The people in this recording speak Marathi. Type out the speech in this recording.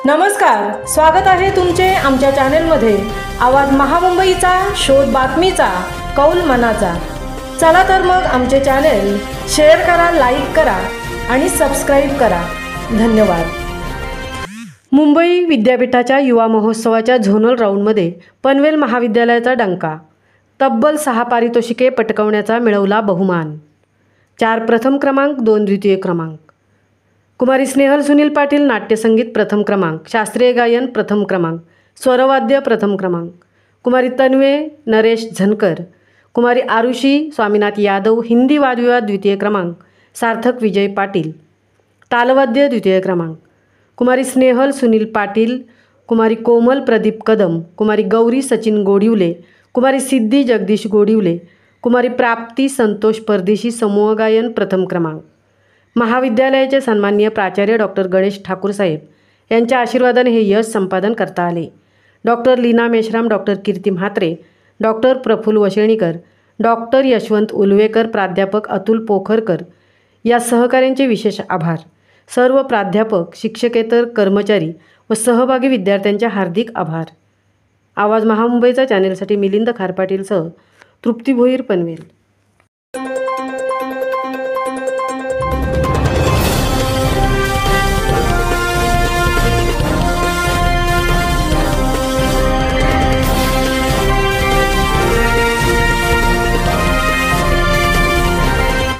नमस्कार, स्वागत आहे तुमचे आमच्या चॅनेलमध्ये। आवाज महामुंबईचा, शोध बातमीचा, कौल मनाचा। चला तर मग आमचे चॅनेल शेअर करा, लाईक करा आणि सबस्क्राइब करा। धन्यवाद। मुंबई विद्यापीठाच्या युवा महोत्सवाच्या झोनल राऊंडमध्ये पनवेल महाविद्यालयाचा डंका। तब्बल 6 पारितोषिके पटकावण्याचा मिळवला बहुमान। 4 प्रथम क्रमांक, 2 द्वितीय क्रमांक। कुमारी स्नेहल सुनील पाटील नाट्यसंगीत प्रथम क्रमांक, शास्त्रीय गायन प्रथम क्रमांक, स्वरवाद्य प्रथम क्रमांक। कुमारी तन्वे नरेश झनकर, कुमारी आरुषी स्वामीनाथ यादव हिंदी वादविवाद द्वितीय क्रमांक, सार्थक विजय पाटील तालवाद्य द्वितीय क्रमांक। कुमारी स्नेहल सुनील पाटील, कुमारी कोमल प्रदीप कदम, कुमारी गौरी सचिन गोडिवले, कुमारी सिद्धी जगदीश गोडिवले, कुमारी प्राप्ती संतोष परदेशी समूह गायन प्रथम क्रमांक। महाविद्यालयाचे सन्माननीय प्राचार्य डॉक्टर गणेश ठाकूर साहेब यांच्या आशीर्वादाने हे यश संपादन करता आले। डॉक्टर लीना मेश्राम, डॉक्टर कीर्ती म्हात्रे, डॉक्टर प्रफुल्ल वशेणीकर, डॉक्टर यशवंत उलवेकर, प्राध्यापक अतुल पोखरकर या सहकाऱ्यांचे विशेष आभार। सर्व प्राध्यापक, शिक्षकेतर कर्मचारी व सहभागी विद्यार्थ्यांचे हार्दिक आभार। आवाज महामुंबईचा चॅनेलसाठी मिलिंद खारपाटीलसह तृप्ती भोईर, पनवेल।